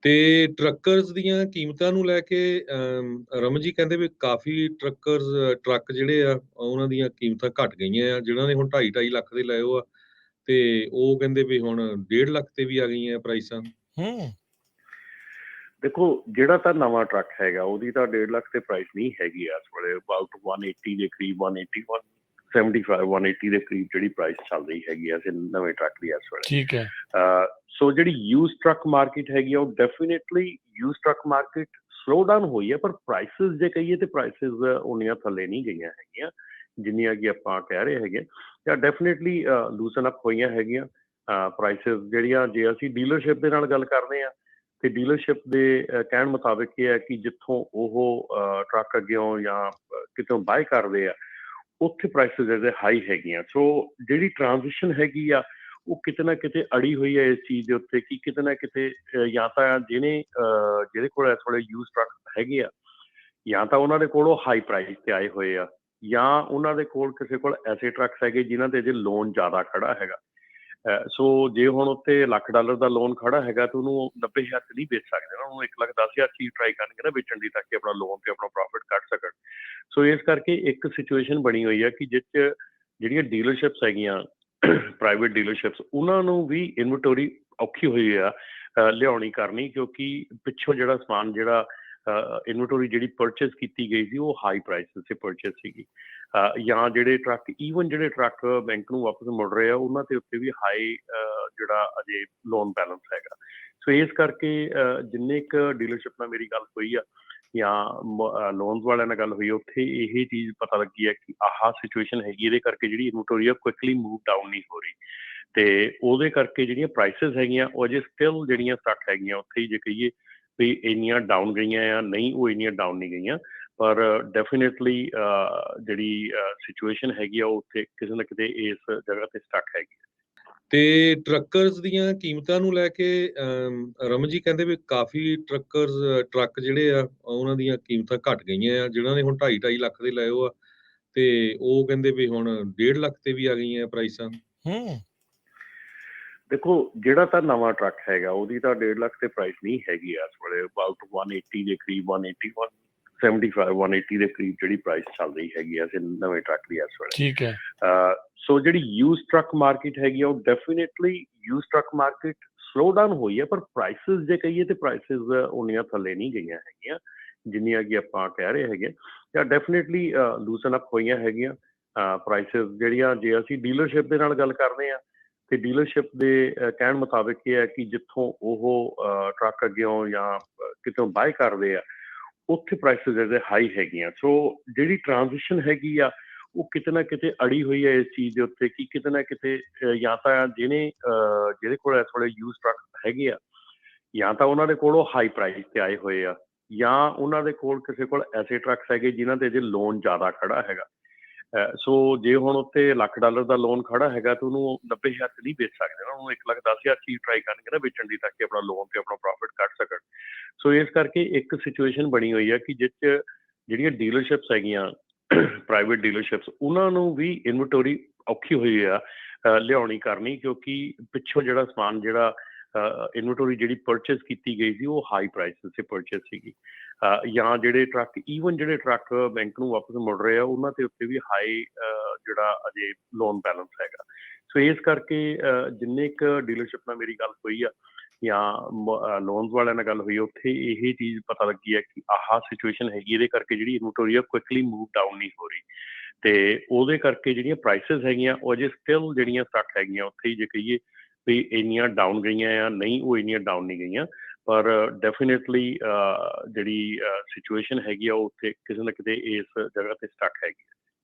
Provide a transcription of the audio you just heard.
ਤੇ ਟਰੱਕਰਸ ਦੀਆਂ ਕੀਮਤਾਂ ਨੂੰ ਲੈ ਕੇ ਰਮਨ ਜੀ ਕਹਿੰਦੇ ਵੀ ਕਾਫੀ ਟਰੱਕ ਜਿਹੜੇ ਆ ਉਹਨਾਂ ਦੀਆਂ ਕੀਮਤਾਂ ਘਟ ਗਈਆਂ ਆ, ਜਿਨ੍ਹਾਂ ਨੇ ਹੁਣ 2.5 ਲੱਖ ਦੇ ਲਏ ਆ ਤੇ ਉਹ ਕਹਿੰਦੇ ਵੀ ਹੁਣ 1.5 ਲੱਖ ਤੇ ਵੀ ਆ ਗਈਆਂ ਪ੍ਰਾਈਸਾਂ। ਦੇਖੋ, ਜਿਹੜਾ ਤਾਂ ਨਵਾਂ ਟਰੱਕ ਹੈਗਾ ਉਹਦੀ ਤਾਂ 1.5 ਲੱਖ ਤੇ ਪ੍ਰਾਈਸ ਨਹੀਂ ਹੈਗੀ ਇਸ ਵੇਲੇ। ਅਬਾਊਟ 180 ਦੇ ਕਰੀਬ 180 175 180 ਦੇ ਕਰੀਬ ਜਿਹੜੀ ਪ੍ਰਾਈਸ ਚੱਲ ਰਹੀ ਹੈਗੀ ਆ ਨਵੇਂ ਟਰੱਕ ਦੀ ਇਸ ਵੇਲੇ। ਠੀਕ ਹੈ। ਸੋ ਜਿਹੜੀ ਯੂਜ਼ ਟਰੱਕ ਮਾਰਕੀਟ ਹੈਗੀ ਆ ਉਹ definitely use truck market slow down ਹੋਈ ਹੈ, ਪਰ ਪ੍ਰਾਈਸਿਸ ਜੇ ਕਹੀਏ ਤੇ ਪ੍ਰਾਈਸਿਸ ਉਨੀਆਂ ਥੱਲੇ ਨਹੀਂ ਗਈਆਂ ਹੈਗੀਆਂ ਜਿੰਨੀਆਂ ਕਿ ਆਪਾਂ ਕਹਿ ਰਹੇ ਹੈਗੇ। ਜਾਂ ਡੈਫੀਨੇਟਲੀ ਲੂਸਨ ਅਪ ਹੋਈਆਂ ਹੈਗੀਆਂ ਪ੍ਰਾਈਸਿਸ ਜਿਹੜੀਆਂ। ਜੇ ਅਸੀਂ ਡੀਲਰਸ਼ਿਪ ਦੇ ਨਾਲ ਗੱਲ ਕਰਦੇ ਹਾਂ ਤੇ ਡੀਲਰਸ਼ਿਪ ਦੇ ਕਹਿਣ ਮੁਤਾਬਿਕ ਇਹ ਹੈ ਕਿ ਜਿੱਥੋਂ ਉਹ ਟਰੱਕ ਅੱਗਿਓਂ ਜਾਂ ਕਿਤੋਂ ਬਾਏ ਕਰਦੇ ਆ ਉੱਥੇ ਪ੍ਰਾਈਸਿਸ ਜਿਹੜੇ ਹਾਈ ਹੈਗੀਆਂ। ਸੋ ਜਿਹੜੀ ਟਰਾਂਜੀਸ਼ਨ ਹੈਗੀ ਆ ਉਹ ਕਿਤੇ ਨਾ ਕਿਤੇ ਅੜੀ ਹੋਈ ਹੈ ਇਸ ਚੀਜ਼ ਦੇ ਉੱਤੇ ਕਿ ਕਿਤੇ ਨਾ ਕਿਤੇ ਜਾਂ ਤਾਂ ਜਿਹਦੇ ਕੋਲ ਇਸ ਵੇਲੇ ਯੂਜ਼ ਟਰੱਕ ਹੈਗੇ ਆ ਜਾਂ ਤਾਂ ਉਹਨਾਂ ਦੇ ਕੋਲ ਉਹ ਹਾਈ ਪ੍ਰਾਈਸ ਤੇ ਆਏ ਹੋਏ ਆ, ਜਾਂ ਉਹਨਾਂ ਦੇ ਕੋਲ ਕਿਸੇ ਕੋਲ ਐਸੇ ਟਰੱਕਸ ਹੈਗੇ ਜਿਨ੍ਹਾਂ ਤੇ ਜੇ ਲੋਨ ਜ਼ਿਆਦਾ ਖੜਾ ਹੈਗਾ। ਸੋ ਜੇ ਹੁਣ ਉੱਤੇ $1 ਲੱਖ ਦਾ ਲੋਨ ਖੜਾ ਹੈਗਾ ਤਾਂ ਉਹਨੂੰ 90,000 ਨਹੀਂ ਵੇਚ ਸਕਦੇ ਨਾ, ਉਹਨੂੰ 1,10,000 ਚੀਜ਼ ਟਰਾਈ ਕਰਨਗੇ ਨਾ ਵੇਚਣ ਦੀ, ਤਾਂ ਕਿ ਆਪਣਾ ਲੋਨ ਤੇ ਆਪਣਾ ਪ੍ਰੋਫਿਟ ਕੱਢ ਸਕਣ। ਸੋ ਇਸ ਕਰਕੇ ਇੱਕ ਸਿਚੁਏਸ਼ਨ ਬਣੀ ਹੋਈ ਹੈ ਕਿ ਜਿਸ 'ਚ ਜਿਹੜੀਆਂ ਡੀਲਰਸ਼ਿਪਸ ਹੈਗੀਆਂ ਪ੍ਰਾਈਵੇਟ ਡੀਲਰਸ਼ਿਪਸ, ਉਹਨਾਂ ਨੂੰ ਵੀ ਇਨਵੈਂਟੋਰੀ ਔਖੀ ਹੋਈ ਆ ਲਿਆਉਣੀ ਕਰਨੀ, ਕਿਉਂਕਿ ਪਿੱਛੋਂ ਜਿਹੜਾ ਸਮਾਨ ਜਿਹੜਾ ਇਨਵੈਂਟੋਰੀ ਜਿਹੜੀ ਪਰਚੇਸ ਕੀਤੀ ਗਈ ਸੀ ਉਹ ਹਾਈ ਪ੍ਰਾਈਸਿਸ 'ਤੇ ਪਰਚੇਸ ਸੀਗੀ। ਜਾਂ ਜਿਹੜੇ ਟਰੱਕ ਬੈਂਕ ਨੂੰ ਵਾਪਸ ਮੁੜ ਰਹੇ ਆ ਉਹਨਾਂ ਦੇ ਉੱਤੇ ਵੀ ਹਾਈ ਜਿਹੜਾ ਅਜੇ ਲੋਨ ਬੈਲੈਂਸ ਹੈਗਾ। ਸੋ ਇਸ ਕਰਕੇ ਜਿੰਨੇ ਕੁ ਡੀਲਰਸ਼ਿਪ ਨਾਲ ਮੇਰੀ ਗੱਲ ਹੋਈ ਆ ਜਾਂ ਲੋਨਸ ਵਾਲਿਆਂ ਨਾਲ ਗੱਲ ਹੋਈ, ਉੱਥੇ ਇਹ ਚੀਜ਼ ਪਤਾ ਲੱਗੀ ਹੈ ਕਿ ਆਹ ਸਿਚੁਏਸ਼ਨ ਹੈਗੀ, ਇਹਦੇ ਕਰਕੇ ਜਿਹੜੀ ਇਨਵੈਂਟੋਰੀ ਆ ਕੁਇਕਲੀ ਮੂਵ ਡਾਊਨ ਨਹੀਂ ਹੋ ਰਹੀ ਤੇ ਉਹਦੇ ਕਰਕੇ ਜਿਹੜੀਆਂ ਪ੍ਰਾਈਸਿਸ ਹੈਗੀਆਂ ਉਹ ਅਜੇ ਸਟਿਲ ਜਿਹੜੀਆਂ ਸਟਕ ਹੈਗੀਆਂ ਉੱਥੇ ਹੀ ਜੇ ਕਹੀਏ ਵੀ ਇੰਨੀਆਂ ਡਾਊਨ ਗਈਆਂ ਆ ਨਹੀਂ, ਉਹ ਇੰਨੀਆਂ ਡਾਊਨ ਨਹੀਂ ਗਈਆਂ, ਪਰ ਡੈਫੀਨੇਟਲੀ ਜਿਹੜੀ ਸਿਚੁਏਸ਼ਨ ਹੈਗੀ ਆ ਉਹ ਉੱਥੇ ਕਿਸੇ ਨਾ ਕਿਤੇ ਇਸ ਜਗ੍ਹਾ ਤੇ ਸਟਕ ਹੈਗੀ। ਤੇ ਟਰੱਕਰਸ ਦੀਆਂ ਕੀਮਤਾਂ ਨੂੰ ਲੈ ਕੇ ਰਮਨ ਜੀ ਕਹਿੰਦੇ ਵੀ ਕਾਫੀ ਟਰੱਕ ਜਿਹੜੇ ਆ ਉਹਨਾਂ ਦੀਆਂ ਕੀਮਤਾਂ ਘਟ ਗਈਆਂ ਆ, ਜਿਨ੍ਹਾਂ ਨੇ ਹੁਣ 2.5 ਲੱਖ ਦੇ ਲਏ ਆ ਤੇ ਉਹ ਕਹਿੰਦੇ ਵੀ ਹੁਣ 1.5 ਲੱਖ ਤੇ ਵੀ ਆ ਗਈਆਂ ਪ੍ਰਾਈਸਾਂ। ਦੇਖੋ, ਜਿਹੜਾ ਤਾਂ ਨਵਾਂ ਟਰੱਕ ਹੈਗਾ ਉਹਦੀ ਤਾਂ 1.5 ਲੱਖ ਤੇ ਪ੍ਰਾਈਸ ਨਹੀਂ ਹੈਗੀ ਇਸ ਵੇਲੇ। ਅਬਾਊਟ 180 ਦੇ ਕਰੀਬ 180 175 180 ਦੇ ਕਰੀਬ ਜਿਹੜੀ ਪ੍ਰਾਈਸ ਚੱਲ ਰਹੀ ਹੈਗੀ ਆ ਨਵੇਂ ਟਰੱਕ ਦੀ ਇਸ ਵੇਲੇ। ਠੀਕ ਹੈ। ਸੋ ਜਿਹੜੀ ਯੂਜ਼ ਟਰੱਕ ਮਾਰਕੀਟ ਹੈਗੀ ਆ ਉਹ definitely use truck market slow down ਹੋਈ ਹੈ, ਪਰ ਪ੍ਰਾਈਸਿਸ ਜੇ ਕਹੀਏ ਤੇ ਪ੍ਰਾਈਸਿਸ ਉਨੀਆਂ ਥੱਲੇ ਨਹੀਂ ਗਈਆਂ ਹੈਗੀਆਂ ਜਿੰਨੀਆਂ ਕਿ ਆਪਾਂ ਕਹਿ ਰਹੇ ਹੈਗੇ। ਜਾਂ ਡੈਫੀਨੇਟਲੀ ਲੂਸਨ ਅਪ ਹੋਈਆਂ ਹੈਗੀਆਂ ਪ੍ਰਾਈਸਿਸ ਜਿਹੜੀਆਂ। ਜੇ ਅਸੀਂ ਡੀਲਰਸ਼ਿਪ ਦੇ ਨਾਲ ਗੱਲ ਕਰਦੇ ਹਾਂ ਤੇ ਡੀਲਰਸ਼ਿਪ ਦੇ ਕਹਿਣ ਮੁਤਾਬਿਕ ਇਹ ਹੈ ਕਿ ਜਿੱਥੋਂ ਉਹ ਟਰੱਕ ਅੱਗਿਓਂ ਜਾਂ ਕਿਤੋਂ ਬਾਏ ਕਰਦੇ ਆ ਉੱਥੇ ਪ੍ਰਾਈਸਿਸ ਜਿਹੜੇ ਹਾਈ ਹੈਗੀਆਂ। ਸੋ ਜਿਹੜੀ ਟਰਾਂਜੀਸ਼ਨ ਹੈਗੀ ਆ ਉਹ ਕਿਤੇ ਨਾ ਕਿਤੇ ਅੜੀ ਹੋਈ ਹੈ ਇਸ ਚੀਜ਼ ਦੇ ਉੱਤੇ ਕਿ ਕਿਤੇ ਨਾ ਕਿਤੇ ਜਾਂ ਤਾਂ ਜਿਹਦੇ ਕੋਲ ਇਸ ਵੇਲੇ ਯੂਜ਼ ਟਰੱਕ ਹੈਗੇ ਆ ਜਾਂ ਤਾਂ ਉਹਨਾਂ ਦੇ ਕੋਲ ਉਹ ਹਾਈ ਪ੍ਰਾਈਸ ਤੇ ਆਏ ਹੋਏ ਆ, ਜਾਂ ਉਹਨਾਂ ਦੇ ਕੋਲ ਕਿਸੇ ਕੋਲ ਐਸੇ ਟਰੱਕਸ ਹੈਗੇ ਜਿਨ੍ਹਾਂ ਤੇ ਜੇ ਲੋਨ ਜ਼ਿਆਦਾ ਖੜਾ ਹੈਗਾ। ਸੋ ਜੇ ਹੁਣ ਉੱਤੇ $1 ਲੱਖ ਦਾ ਲੋਨ ਖੜਾ ਹੈਗਾ ਤਾਂ ਉਹਨੂੰ 90,000 ਨਹੀਂ ਵੇਚ ਸਕਦੇ ਨਾ, ਉਹਨੂੰ 1,10,000 ਚੀਜ਼ ਟਰਾਈ ਕਰਨਗੇ ਨਾ ਵੇਚਣ ਦੀ, ਤਾਂ ਕਿ ਆਪਣਾ ਲੋਨ ਤੇ ਆਪਣਾ ਪ੍ਰੋਫਿਟ ਕੱਢ ਸਕਣ। ਸੋ ਇਸ ਕਰਕੇ ਇੱਕ ਸਿਚੁਏਸ਼ਨ ਬਣੀ ਹੋਈ ਹੈ ਕਿ ਜਿਸ 'ਚ ਜਿਹੜੀਆਂ ਡੀਲਰਸ਼ਿਪਸ ਹੈਗੀਆਂ ਪ੍ਰਾਈਵੇਟ ਡੀਲਰਸ਼ਿਪਸ, ਉਹਨਾਂ ਨੂੰ ਵੀ ਇਨਵੈਂਟੋਰੀ ਔਖੀ ਹੋਈ ਆ ਲਿਆਉਣੀ ਕਰਨੀ, ਕਿਉਂਕਿ ਪਿੱਛੋਂ ਜਿਹੜਾ ਸਮਾਨ ਜਿਹੜਾ ਇਨਵੈਂਟੋਰੀ ਜਿਹੜੀ ਪਰਚੇਸ ਕੀਤੀ ਗਈ ਸੀ ਉਹ ਹਾਈ ਪ੍ਰਾਈਸਿਸ 'ਤੇ ਪਰਚੇਸ ਸੀਗੀ। ਜਾਂ ਜਿਹੜੇ ਟਰੱਕ ਬੈਂਕ ਨੂੰ ਵਾਪਸ ਮੁੜ ਰਹੇ ਆ ਉਹਨਾਂ ਦੇ ਉੱਤੇ ਵੀ ਹਾਈ ਜਿਹੜਾ ਅਜੇ ਲੋਨ ਬੈਲੈਂਸ ਹੈਗਾ। ਸੋ ਇਸ ਕਰਕੇ ਜਿੰਨੇ ਕੁ ਡੀਲਰਸ਼ਿਪ ਨਾਲ ਮੇਰੀ ਗੱਲ ਹੋਈ ਆ ਜਾਂ ਲੋਨਸ ਵਾਲਿਆਂ ਨਾਲ ਗੱਲ ਹੋਈ, ਉੱਥੇ ਇਹ ਚੀਜ਼ ਪਤਾ ਲੱਗੀ ਹੈ ਕਿ ਆਹ ਸਿਚੁਏਸ਼ਨ ਹੈਗੀ, ਇਹਦੇ ਕਰਕੇ ਜਿਹੜੀ ਇਨਵੈਂਟੋਰੀ ਆ ਕੁਇਕਲੀ ਮੂਵ ਡਾਊਨ ਨਹੀਂ ਹੋ ਰਹੀ ਤੇ ਉਹਦੇ ਕਰਕੇ ਜਿਹੜੀਆਂ ਪ੍ਰਾਈਸਿਸ ਹੈਗੀਆਂ ਉਹ ਅਜੇ ਸਟਿਲ ਜਿਹੜੀਆਂ ਸਟਕ ਹੈਗੀਆਂ ਉੱਥੇ ਹੀ ਜੇ ਕਹੀਏ ਵੀ ਇੰਨੀਆਂ ਡਾਊਨ ਗਈਆਂ ਆ ਨਹੀਂ, ਉਹ ਇੰਨੀਆਂ ਡਾਊਨ ਨਹੀਂ ਗਈਆਂ, ਪਰ ਡੈਫੀਨੇਟਲੀ ਜਿਹੜੀ ਸਿਚੁਏਸ਼ਨ ਹੈਗੀ ਆ ਉਹ ਉੱਥੇ ਕਿਸੇ ਨਾ ਕਿਤੇ ਇਸ ਜਗ੍ਹਾ ਤੇ ਸਟਕ ਹੈਗੀ।